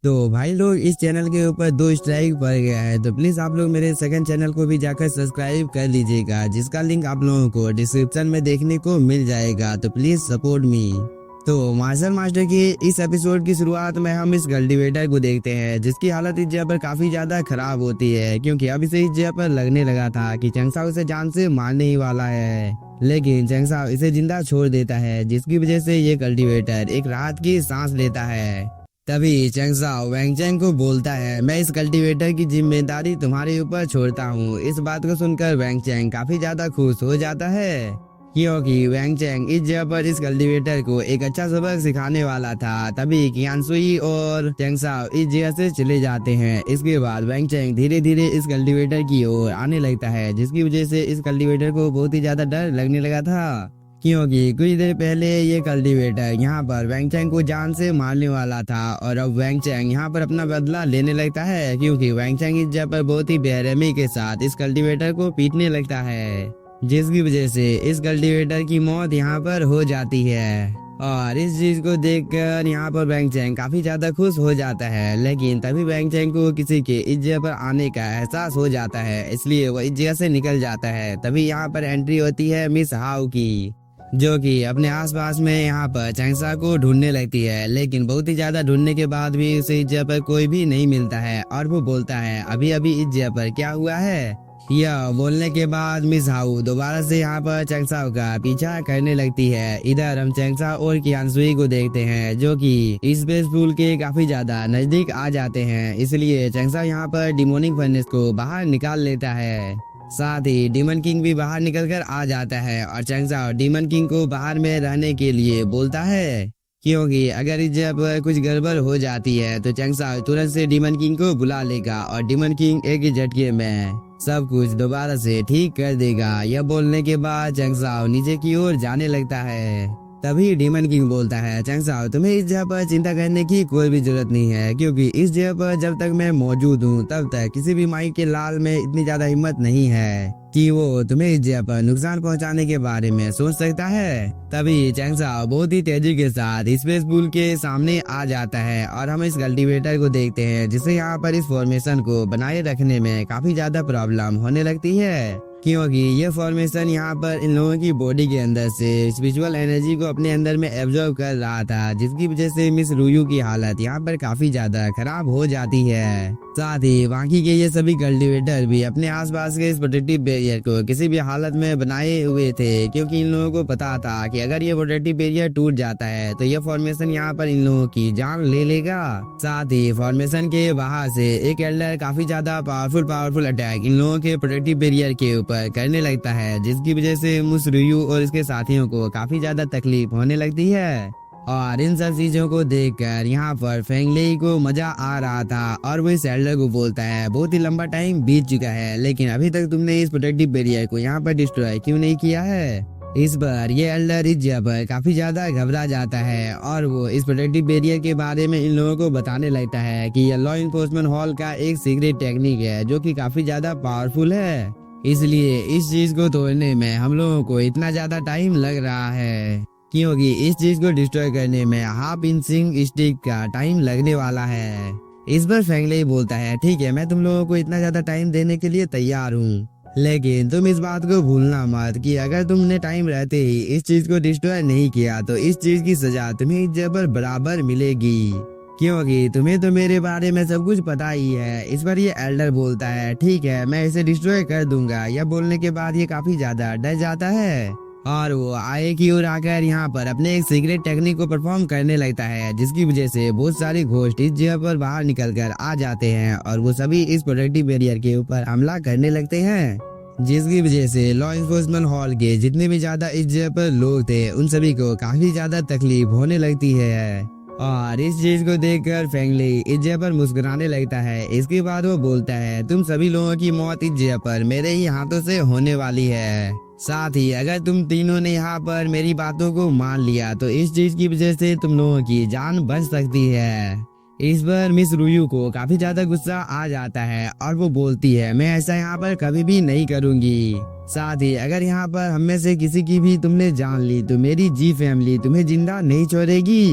तो भाई लोग, इस चैनल के ऊपर 2 स्ट्राइक पड़ गया है, तो प्लीज आप लोग मेरे सेकंड चैनल को भी जाकर सब्सक्राइब कर लीजिएगा, जिसका लिंक आप लोगों को डिस्क्रिप्शन में देखने को मिल जाएगा। तो प्लीज सपोर्ट मी। तो मार्शल मास्टर की इस एपिसोड की शुरुआत में हम इस कल्टीवेटर को देखते हैं, जिसकी हालत इस जगह पर काफी ज्यादा खराब होती है, क्योंकि अब इसे इस जगह पर लगने लगा था कि चंगसाओ उसे जान से मारने ही वाला है। लेकिन चंगसाओ इसे जिंदा छोड़ देता है, जिसकी वजह से ये कल्टीवेटर एक राहत की सांस लेता है। तभी चंगसाओ वैंगचैंग को बोलता है, मैं इस कल्टीवेटर की जिम्मेदारी तुम्हारे ऊपर छोड़ता हूँ। इस बात को सुनकर वैंगचैंग काफी ज्यादा खुश हो जाता है, क्योंकि वैंगचैंग इस जगह पर इस कल्टीवेटर को एक अच्छा सबक सिखाने वाला था। तभी कियानसुई और चंगसाओ इस जगह से चले जाते हैं। इसके बाद वैंगचैंग धीरे धीरे इस कल्टीवेटर की ओर आने लगता है, जिसकी वजह से इस कल्टीवेटर को बहुत ही ज्यादा डर लगने लगा था, क्योंकि कुछ देर पहले ये कल्टीवेटर यहाँ पर वैंगचैंग को जान से मारने वाला था। और अब वैंगचैंग यहाँ पर अपना बदला लेने लगता है, क्योंकि वैंगचैंग इस जगह पर बहुत ही बेरहमी के साथ इस कल्टीवेटर को पीटने लगता है, जिसकी वजह से इस कल्टीवेटर की मौत यहाँ पर हो जाती है। और इस चीज को देखकर यहाँ पर वैंगचैंग काफी ज्यादा खुश हो जाता है। लेकिन तभी वैंगचैंग को किसी के इस जगह पर आने का एहसास हो जाता है, इसलिए वो इस जगह से निकल जाता है। तभी यहाँ पर एंट्री होती है मिस हाउ की, जो कि अपने आसपास में यहाँ पर चंगसाओ को ढूंढने लगती है। लेकिन बहुत ही ज्यादा ढूंढने के बाद भी उसे इस जगह पर कोई भी नहीं मिलता है, और वो बोलता है, अभी अभी इस जगह पर क्या हुआ है। यह बोलने के बाद मिस हाउ दोबारा से यहाँ पर चंगसाओ का पीछा करने लगती है। इधर हम चंगसाओ और कियानसुई को देखते हैं, जो कि स्पेस पूल के काफी ज्यादा नजदीक आ जाते हैं, इसलिए चंगसाओ यहाँ पर डिमोनिक फर्नेस को बाहर निकाल लेता है। साथ ही डीमन किंग भी बाहर निकलकर आ जाता है, और चंगसाओ डीमन किंग को बाहर में रहने के लिए बोलता है, क्योंकि अगर इस जगह पर कुछ गड़बड़ हो जाती है तो चंगसाओ तुरंत से डीमन किंग को बुला लेगा, और डीमन किंग एक ही झटके में सब कुछ दोबारा से ठीक कर देगा। यह बोलने के बाद चंगसाओ नीचे की ओर जाने लगता है। तभी डीमन किंग बोलता है, चंगसाओ तुम्हें इस जगह पर चिंता करने की कोई भी जरूरत नहीं है, क्योंकि इस जगह पर जब तक मैं मौजूद हूँ तब तक किसी भी माई के लाल में इतनी ज्यादा हिम्मत नहीं है कि वो तुम्हें इस जगह पर नुकसान पहुंचाने के बारे में सोच सकता है। तभी चंगसाओ बहुत ही तेजी के साथ स्पेस पूल के सामने आ जाता है, और हम इस कल्टीवेटर को देखते हैं, जिसे यहाँ पर इस फॉर्मेशन को बनाए रखने में काफी ज्यादा प्रॉब्लम होने लगती है, क्योंकि ये फॉर्मेशन यहाँ पर इन लोगों की बॉडी के अंदर से स्पिरिचुअल एनर्जी को अपने अंदर में एब्जॉर्ब कर रहा था, जिसकी वजह से मिस रुयू की हालत यहाँ पर काफी ज्यादा खराब हो जाती है। साथ ही बाकी के ये सभी कल्टीवेटर भी अपने आसपास के इस प्रोटेक्टिव बैरियर को किसी भी हालत में बनाए हुए थे, क्योंकि इन लोगों को पता था कि अगर ये प्रोटेक्टिव बैरियर टूट जाता है तो ये फॉर्मेशन यहाँ पर इन लोगों की जान ले लेगा। साथ ही फॉर्मेशन के बाहर से एक एल्डर काफी ज्यादा पावरफुल अटैक इन लोगों के प्रोटेक्टिव बैरियर के ऊपर करने लगता है, जिसकी वजह से मिस रुयू और इसके साथियों को काफी ज्यादा तकलीफ होने लगती है। और इन सब चीजों को देखकर यहाँ पर फेंगलेई को मजा आ रहा था, और वो इस एल्डर को बोलता है, बहुत ही लंबा टाइम बीत चुका है, लेकिन अभी तक तुमने इस प्रोटेक्टिव बैरियर को यहाँ पर डिस्ट्रॉय क्यों नहीं किया है। इस बार ये एल्डर इस जगह पर काफी ज्यादा घबरा जाता है, और वो इस प्रोटेक्टिव बैरियर के बारे में इन लोगों को बताने लगता है कि यह लॉ इन्फोर्समेंट हॉल का एक सीक्रेट टेक्निक है, जो कि काफी ज्यादा पावरफुल है, इसलिए इस चीज को तोड़ने में हम लोगों को इतना ज्यादा टाइम लग रहा है, क्योंकि इस चीज को डिस्ट्रॉय करने में हाफ इंचिंग स्टिक का टाइम लगने वाला है। इस बार फेंगलेई बोलता है, ठीक है, मैं तुम लोगों को इतना ज्यादा टाइम देने के लिए तैयार हूँ, लेकिन तुम इस बात को भूलना मत कि अगर तुमने टाइम रहते ही इस चीज को डिस्ट्रॉय नहीं किया तो इस चीज की सजा तुम्हें इस जगह पर बराबर मिलेगी, क्योंकि तुम्हें तो मेरे बारे में सब कुछ पता ही है। इस पर ये एल्डर बोलता है, ठीक है, मैं इसे डिस्ट्रॉय कर दूंगा। यह बोलने के बाद ये काफी ज्यादा डर जाता है, और वो आए की ओर आकर यहाँ पर अपने एक सीक्रेट टेक्निक को परफॉर्म करने लगता है, जिसकी वजह से बहुत सारे घोस्ट इस जगह पर बाहर निकल कर आ जाते हैं, और वो सभी इस प्रोटेक्टिव बैरियर के ऊपर हमला करने लगते हैं, जिसकी वजह से लॉ इन्फोर्समेंट हॉल के जितने भी ज्यादा इस जगह पर लोग थे उन सभी को काफी ज्यादा तकलीफ होने लगती है। और इस चीज को देखकर फेंगलेई इस जगह पर मुस्कुराने लगता है। इसके बाद वो बोलता है, तुम सभी लोगों की मौत इस जगह पर मेरे ही हाथों से होने वाली है। साथ ही अगर तुम तीनों ने यहाँ पर मेरी बातों को मान लिया तो इस चीज की वजह से तुम लोगों की जान बच सकती है। इस पर मिस रुयू को काफी ज्यादा गुस्सा आ जाता है, और वो बोलती है, मैं ऐसा यहाँ पर कभी भी नहीं करूँगी। साथ ही अगर यहाँ पर हम में से किसी की भी तुमने जान ली तो मेरी जी फैमिली तुम्हें जिंदा नहीं छोड़ेगी।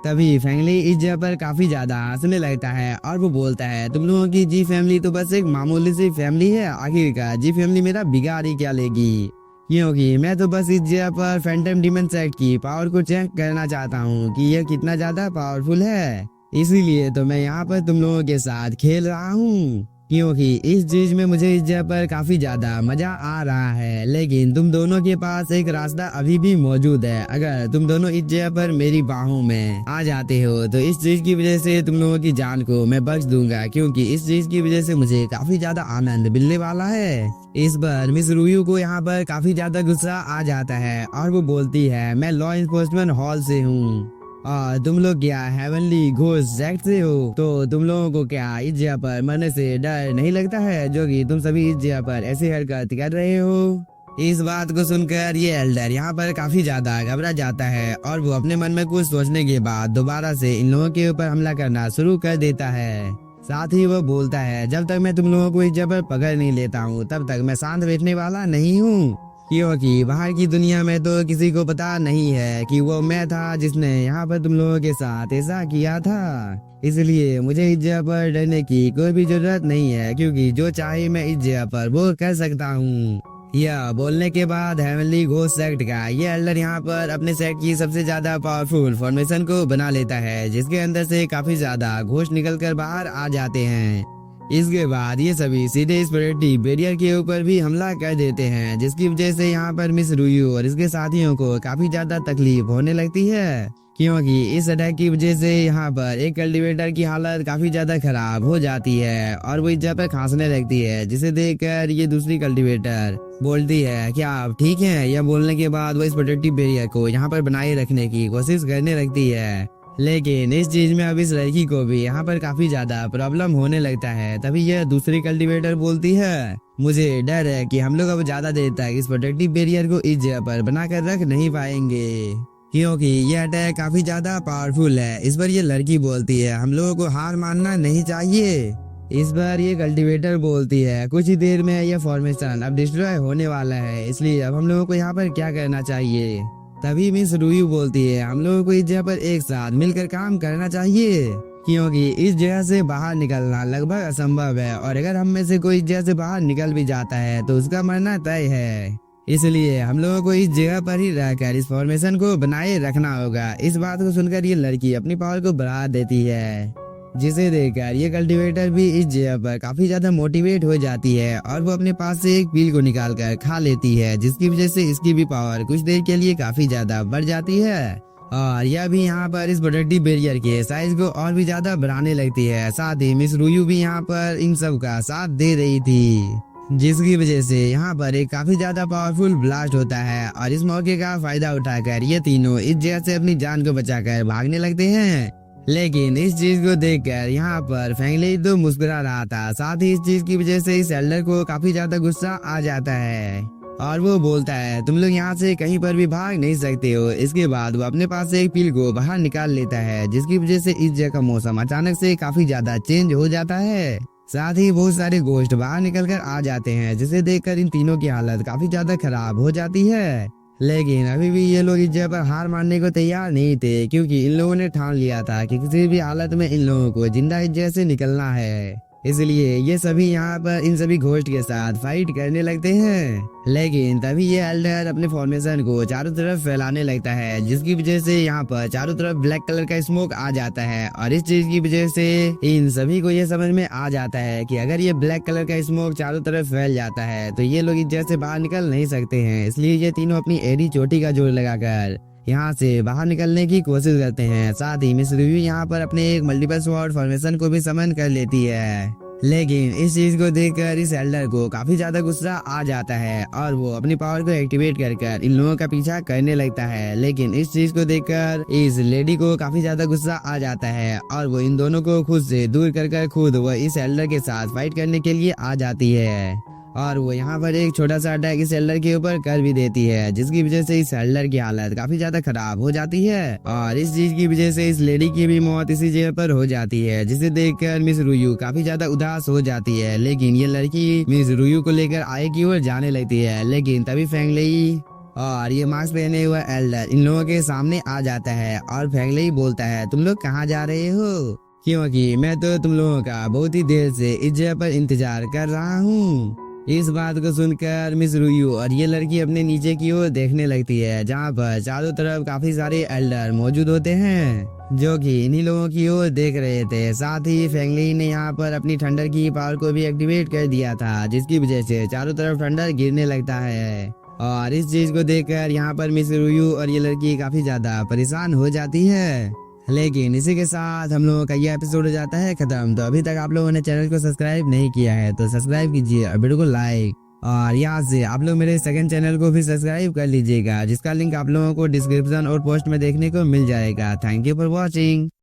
तभी फैमिली इस जगह पर काफी ज्यादा हंसने लगता है और वो बोलता है तुम लोगों की जी फैमिली तो बस एक मामूली सी फैमिली है, आखिरकार जी फैमिली मेरा बिगाड़ ही क्या लेगी, क्योंकि मैं तो बस इस जगह पर फैंटम डीमन सेट की पावर को चेक करना चाहता हूँ कि यह कितना ज्यादा पावरफुल है, इसीलिए तो मैं यहाँ पर तुम लोगों के साथ खेल रहा हूँ, क्योंकि इस चीज में मुझे इस जगह पर काफी ज्यादा मजा आ रहा है। लेकिन तुम दोनों के पास एक रास्ता अभी भी मौजूद है, अगर तुम दोनों इस जगह पर मेरी बाहों में आ जाते हो तो इस चीज की वजह से तुम लोगों की जान को मैं बख्श दूंगा, क्योंकि इस चीज की वजह से मुझे काफी ज्यादा आनंद मिलने वाला है। इस बार मिस रूयू को यहाँ पर काफी ज्यादा गुस्सा आ जाता है और वो बोलती है मैं लॉ इन्फोर्समेंट हॉल से हूँ और तुम लोग क्या हेवनली घोस्ट सेक्ट से हो, तो तुम लोगों को क्या इस जगह पर मरने से डर नहीं लगता है, जो कि तुम सभी इस जगह पर ऐसी हरकत कर रहे हो। इस बात को सुनकर ये एल्डर यहाँ पर काफी ज्यादा घबरा जाता है और वो अपने मन में कुछ सोचने के बाद दोबारा से इन लोगों के ऊपर हमला करना शुरू कर देता है। साथ ही वो बोलता है जब तक मैं तुम लोगों को इस जगह पर पकड़ नहीं लेता हूँ तब तक मैं शांत बैठने वाला नहीं हूँ, क्योंकि बाहर की दुनिया में तो किसी को पता नहीं है कि वो मैं था जिसने यहाँ पर तुम लोगों के साथ ऐसा किया था, इसलिए मुझे इस जगह पर डरने की कोई भी जरूरत नहीं है, क्योंकि जो चाहे मैं इस जगह पर वो कर सकता हूँ। यह बोलने के बाद हेवनली घोस्ट सेक्ट का ये एल्डर यहाँ पर अपने सेट की सबसे ज्यादा पावरफुल फॉर्मेशन को बना लेता है, जिसके अंदर से काफी ज्यादा घोस्ट निकल कर बाहर आ जाते हैं। इसके बाद ये सभी सीधे इस प्रोटेक्टिव बैरियर के ऊपर भी हमला कर देते हैं, जिसकी वजह से यहाँ पर मिस रूयू और इसके साथियों को काफी ज्यादा तकलीफ होने लगती है, क्योंकि इस अटैक की वजह से यहाँ पर एक कल्टीवेटर की हालत काफी ज्यादा खराब हो जाती है और वो इस जगह पर खांसने लगती है, जिसे देखकर ये दूसरी कल्टीवेटर बोलती है क्या आप ठीक हैं। यह बोलने के बाद वो इस प्रोटेक्टिव बैरियर को यहाँ पर बनाए रखने की कोशिश करने लगती है, लेकिन इस चीज में अब इस लड़की को भी यहाँ पर काफी ज्यादा प्रॉब्लम होने लगता है। तभी यह दूसरी कल्टीवेटर बोलती है मुझे डर है कि हम लोग अब ज्यादा देर तक इस प्रोटेक्टिव बैरियर को इस जगह पर बनाकर रख नहीं पाएंगे, क्योंकि यह अटैक काफी ज्यादा पावरफुल है। इस पर यह लड़की बोलती है हम लोगों को हार मानना नहीं चाहिए। इस बार ये कल्टीवेटर बोलती है कुछ ही देर में यह फॉर्मेशन अब डिस्ट्रॉय होने वाला है, इसलिए अब हम लोगों को यहाँ पर क्या करना चाहिए। तभी मिस रूयू बोलती है हम लोगों को इस जगह पर एक साथ मिलकर काम करना चाहिए, क्योंकि इस जगह से बाहर निकलना लगभग असंभव है और अगर हम में से कोई इस जगह से बाहर निकल भी जाता है तो उसका मरना तय है, इसलिए हम लोगों को इस जगह पर ही रहकर इस फॉर्मेशन को बनाए रखना होगा। इस बात को सुनकर ये लड़की अपनी पावर को बढ़ा देती है, जिसे देखकर ये कल्टीवेटर भी इस जगह पर काफी ज्यादा मोटिवेट हो जाती है और वो अपने पास से एक पील को निकाल कर खा लेती है, जिसकी वजह से इसकी भी पावर कुछ देर के लिए काफी ज्यादा बढ़ जाती है और यह भी यहाँ पर इस प्रोटेक्टिव बैरियर के साइज को और भी ज्यादा बढ़ाने लगती है। साथ ही मिस रूयू भी यहाँ पर इन सब का साथ दे रही थी, जिसकी वजह से यहाँ पर एक काफी ज्यादा पावरफुल ब्लास्ट होता है और इस मौके का फायदा उठाकर ये तीनों इस जगह से अपनी जान को बचाकर भागने लगते हैं। लेकिन इस चीज को देखकर यहाँ पर फैंगली तो मुस्कुरा रहा था, साथ ही इस चीज की वजह से इस एल्डर को काफी ज्यादा गुस्सा आ जाता है और वो बोलता है तुम लोग यहाँ से कहीं पर भी भाग नहीं सकते हो। इसके बाद वो अपने पास से एक पील को बाहर निकाल लेता है, जिसकी वजह से इस जगह का मौसम अचानक से काफी ज्यादा चेंज हो जाता है। साथ ही बहुत सारे गोश्त बाहर निकल कर आ जाते हैं, जिसे देखकर इन तीनों की हालत काफी ज्यादा खराब हो जाती है। लेकिन अभी भी ये लोग इस जगह पर हार मानने को तैयार नहीं थे, क्योंकि इन लोगों ने ठान लिया था कि किसी भी हालत में इन लोगों को जिंदा इस जगह से निकलना है। इसलिए ये सभी यहाँ पर इन सभी घोस्ट के साथ फाइट करने लगते हैं। लेकिन तभी ये एल्डर अपने फॉर्मेशन को चारों तरफ फैलाने लगता है, जिसकी वजह से यहाँ पर चारों तरफ ब्लैक कलर का स्मोक आ जाता है और इस चीज की वजह से इन सभी को ये समझ में आ जाता है कि अगर ये ब्लैक कलर का स्मोक चारों तरफ फैल जाता है तो ये लोग इस जगह से बाहर निकल नहीं सकते हैं। इसलिए ये तीनों अपनी एड़ी चोटी का जोर लगाकर यहाँ से बाहर निकलने की कोशिश करते हैं। साथ ही मिस रिव्यू यहाँ पर अपने एक मल्टीपल स्वॉर्ड फॉर्मेशन को भी समन कर लेती है, लेकिन इस चीज को देखकर इस एल्डर को काफी ज्यादा गुस्सा आ जाता है और वो अपनी पावर को एक्टिवेट कर इन लोगों का पीछा करने लगता है। लेकिन इस चीज को देखकर इस लेडी को काफी ज्यादा गुस्सा आ जाता है और वो इन दोनों को खुद से दूर कर खुद वो इस एल्डर के साथ फाइट करने के लिए आ जाती है और वो यहाँ पर एक छोटा सा अटैक इस एल्डर के ऊपर कर भी देती है, जिसकी वजह से इस एल्डर की हालत काफी ज्यादा खराब हो जाती है और इस चीज की वजह से इस लेडी की भी मौत इसी जगह पर हो जाती है, जिसे देखकर मिस रूयू काफी ज्यादा उदास हो जाती है। लेकिन ये लड़की मिस रूयू को लेकर आगे की ओर जाने लगती है, लेकिन तभी फैंगली और ये मास्क पहने हुआ एल्डर इन लोगों के सामने आ जाता है और फैंगली बोलता है, तुम लोग कहाँ जा रहे हो? क्योंकि मैं तो तुम लोगों का बहुत ही देर से इस जगह पर इंतजार कर रहा हूँ। इस बात को सुनकर मिस रुयू और ये लड़की अपने नीचे की ओर देखने लगती है, जहाँ पर चारों तरफ काफी सारे एल्डर मौजूद होते हैं जो कि इन्हीं लोगों की ओर देख रहे थे। साथ ही फैंगली ने यहाँ पर अपनी थंडर की पावर को भी एक्टिवेट कर दिया था, जिसकी वजह से चारों तरफ थंडर गिरने लगता है। और इस चीज को देखकर यहाँ पर मिस रुयू और ये लड़की काफी ज्यादा परेशान हो जाती है। लेकिन इसी के साथ हम लोगों का ये एपिसोड हो जाता है खत्म। तो अभी तक आप लोगों ने चैनल को सब्सक्राइब नहीं किया है तो सब्सक्राइब कीजिए और वीडियो को लाइक, और यहाँ से आप लोग मेरे सेकंड चैनल को भी सब्सक्राइब कर लीजिएगा, जिसका लिंक आप लोगों को डिस्क्रिप्शन और पोस्ट में देखने को मिल जाएगा। Thank you for watching.